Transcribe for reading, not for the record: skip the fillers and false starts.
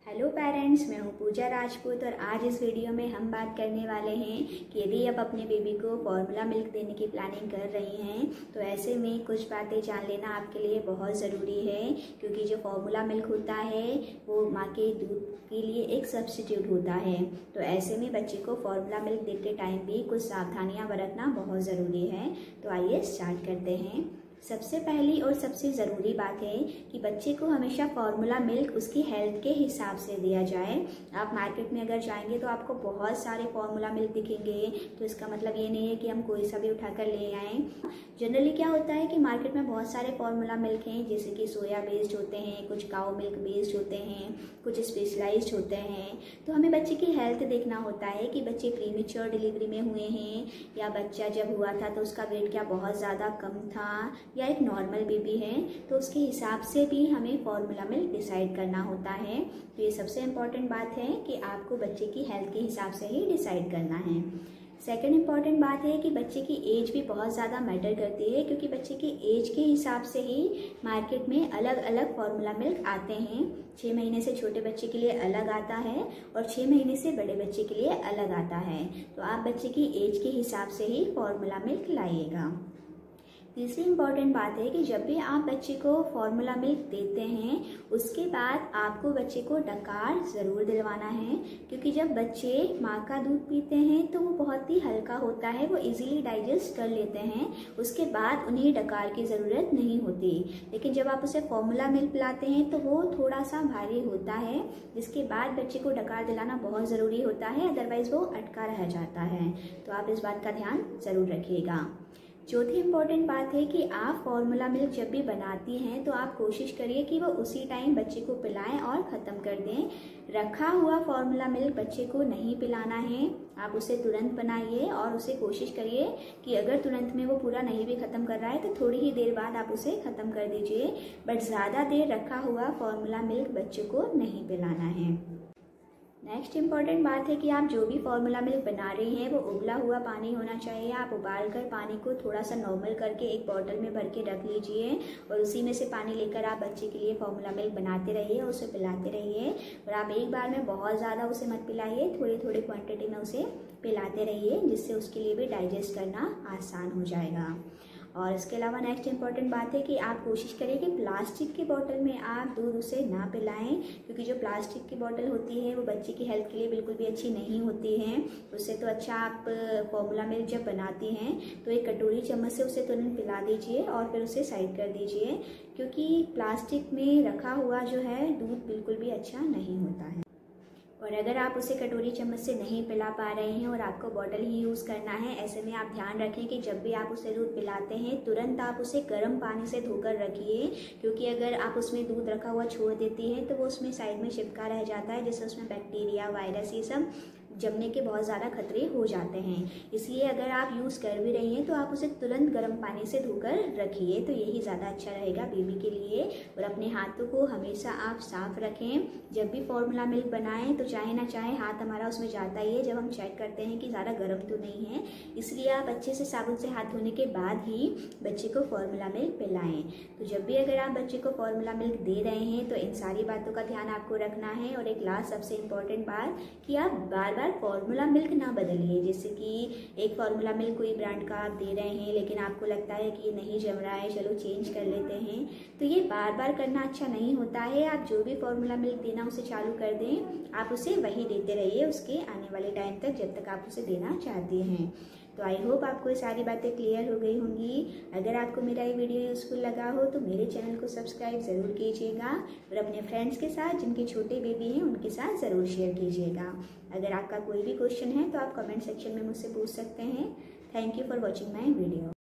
Hello parents, मैं हूँ पूजा राजपूत और आज इस वीडियो में हम बात करने वाले हैं कि यदि आप अपने बेबी को फॉर्मूला मिल्क देने की प्लानिंग कर रही हैं तो ऐसे में कुछ बातें जान लेना आपके लिए बहुत ज़रूरी है, क्योंकि जो फॉर्मूला मिल्क होता है वो माँ के दूध के लिए एक सब्स्टिट्यूट होता है। तो ऐसे में बच्चे को फॉर्मूला मिल्क देते टाइम भी कुछ सावधानियाँ बरतना बहुत ज़रूरी है। तो आइए स्टार्ट करते हैं। सबसे पहली और सबसे ज़रूरी बात है कि बच्चे को हमेशा फार्मूला मिल्क उसकी हेल्थ के हिसाब से दिया जाए। आप मार्केट में अगर जाएंगे तो आपको बहुत सारे फार्मूला मिल्क दिखेंगे, तो इसका मतलब ये नहीं है कि हम कोई सा भी उठाकर ले आएँ। जनरली क्या होता है कि मार्केट में बहुत सारे फार्मूला मिल्क हैं, जैसे कि सोया बेस्ड होते हैं, कुछ काऊ मिल्क बेस्ड होते हैं, कुछ स्पेशलाइज्ड होते हैं। तो हमें बच्चे की हेल्थ देखना होता है कि बच्चे प्रीमेच्योर डिलीवरी में हुए हैं या बच्चा जब हुआ था तो उसका वेट क्या बहुत ज़्यादा कम था या एक नॉर्मल बेबी है, तो उसके हिसाब से भी हमें फॉर्मूला मिल्क डिसाइड करना होता है। तो ये सबसे इम्पॉर्टेंट बात है कि आपको बच्चे की हेल्थ के हिसाब से ही डिसाइड करना है। सेकंड इम्पॉर्टेंट बात है कि बच्चे की एज भी बहुत ज़्यादा मैटर करती है, क्योंकि बच्चे की एज के हिसाब से ही मार्केट में अलग अलग फार्मूला मिल्क आते हैं। 6 महीने से छोटे बच्चे के लिए अलग आता है और 6 महीने से बड़े बच्चे के लिए अलग आता है। तो आप बच्चे की एज के हिसाब से ही फार्मूला मिल्क लाइएगा। तीसरी इम्पॉर्टेंट बात है कि जब भी आप बच्चे को फॉर्मूला मिल्क देते हैं उसके बाद आपको बच्चे को डकार ज़रूर दिलवाना है, क्योंकि जब बच्चे माँ का दूध पीते हैं तो वो बहुत ही हल्का होता है, वो इजीली डाइजेस्ट कर लेते हैं। उसके बाद उन्हें डकार की ज़रूरत नहीं होती। लेकिन जब आप उसे फॉर्मूला मिल्क पिलाते हैं तो वो थोड़ा सा भारी होता है, जिसके बाद बच्चे को डकार दिलाना बहुत ज़रूरी होता है, अदरवाइज़ वो अटका रह जाता है। तो आप इस बात का ध्यान ज़रूर रखिएगा। चौथी इम्पॉर्टेंट बात है कि आप फॉर्मूला मिल्क जब भी बनाती हैं तो आप कोशिश करिए कि वो उसी टाइम बच्चे को पिलाएं और ख़त्म कर दें। रखा हुआ फॉर्मूला मिल्क बच्चे को नहीं पिलाना है, आप उसे तुरंत बनाइए और उसे कोशिश करिए कि अगर तुरंत में वो पूरा नहीं भी ख़त्म कर रहा है तो थोड़ी ही देर बाद आप उसे ख़त्म कर दीजिए, बट ज़्यादा देर रखा हुआ फॉर्मूला मिल्क बच्चे को नहीं पिलाना है। नेक्स्ट इम्पॉर्टेंट बात है कि आप जो भी फॉर्मूला मिल्क बना रही हैं वो उबला हुआ पानी होना चाहिए। आप उबाल कर पानी को थोड़ा सा नॉर्मल करके एक बॉटल में भर के रख लीजिए और उसी में से पानी लेकर आप बच्चे के लिए फॉर्मूला मिल्क बनाते रहिए और उसे पिलाते रहिए। और आप एक बार में बहुत ज़्यादा उसे मत पिलाइए, थोड़ी थोड़ी क्वांटिटी में उसे पिलाते रहिए, जिससे उसके लिए भी डाइजेस्ट करना आसान हो जाएगा। और इसके अलावा नेक्स्ट इम्पॉर्टेंट बात है कि आप कोशिश करें कि प्लास्टिक की बोतल में आप दूध उसे ना पिलाएं, क्योंकि जो प्लास्टिक की बोतल होती है वो बच्चे की हेल्थ के लिए बिल्कुल भी अच्छी नहीं होती है। उससे तो अच्छा आप फॉर्मूला मिल्क जब बनाती हैं तो एक कटोरी चम्मच से उसे तुरंत पिला दीजिए और फिर उसे साइड कर दीजिए, क्योंकि प्लास्टिक में रखा हुआ जो है दूध बिल्कुल भी अच्छा नहीं होता है। और अगर आप उसे कटोरी चम्मच से नहीं पिला पा रहे हैं और आपको बॉटल ही यूज़ करना है, ऐसे में आप ध्यान रखें कि जब भी आप उसे दूध पिलाते हैं तुरंत आप उसे गर्म पानी से धोकर रखिए, क्योंकि अगर आप उसमें दूध रखा हुआ छोड़ देती हैं तो वो उसमें साइड में चिपका रह जाता है, जिससे उसमें बैक्टीरिया, वायरस, ये सब जमने के बहुत ज़्यादा खतरे हो जाते हैं। इसलिए अगर आप यूज़ कर भी रही हैं तो आप उसे तुरंत गर्म पानी से धोकर रखिए, तो यही ज़्यादा अच्छा रहेगा बेबी के लिए। और अपने हाथों को हमेशा आप साफ़ रखें। जब भी फॉर्मूला मिल्क बनाएं तो चाहे ना चाहे हाथ हमारा उसमें जाता ही है जब हम चेक करते हैं कि ज़्यादा गर्म तो नहीं है, इसलिए आप अच्छे से साबुन से हाथ धोने के बाद ही बच्चे को फॉर्मूला मिल्क पिलाएं। तो जब भी अगर आप बच्चे को फॉर्मूला मिल्क दे रहे हैं तो इन सारी बातों का ध्यान आपको रखना है। और एक लास्ट सबसे इम्पॉर्टेंट बात कि आप बार बार फॉर्मूला मिल्क ना बदलिए। जैसे कि एक फॉर्मूला मिल्क कोई ब्रांड का आप दे रहे हैं लेकिन आपको लगता है कि ये नहीं जम रहा है, चलो चेंज कर लेते हैं, तो ये बार बार करना अच्छा नहीं होता है। आप जो भी फॉर्मूला मिल्क देना उसे चालू कर दें, आप उसे वही देते रहिए उसके आने वाले टाइम तक जब तक आप उसे देना चाहती हैं। तो आई होप आपको ये सारी बातें क्लियर हो गई होंगी। अगर आपको मेरा ये वीडियो यूज़फुल लगा हो तो मेरे चैनल को सब्सक्राइब ज़रूर कीजिएगा और अपने फ्रेंड्स के साथ जिनके छोटे बेबी हैं उनके साथ ज़रूर शेयर कीजिएगा। अगर आपका कोई भी क्वेश्चन है तो आप कमेंट सेक्शन में मुझसे पूछ सकते हैं। Thank you for watching my video.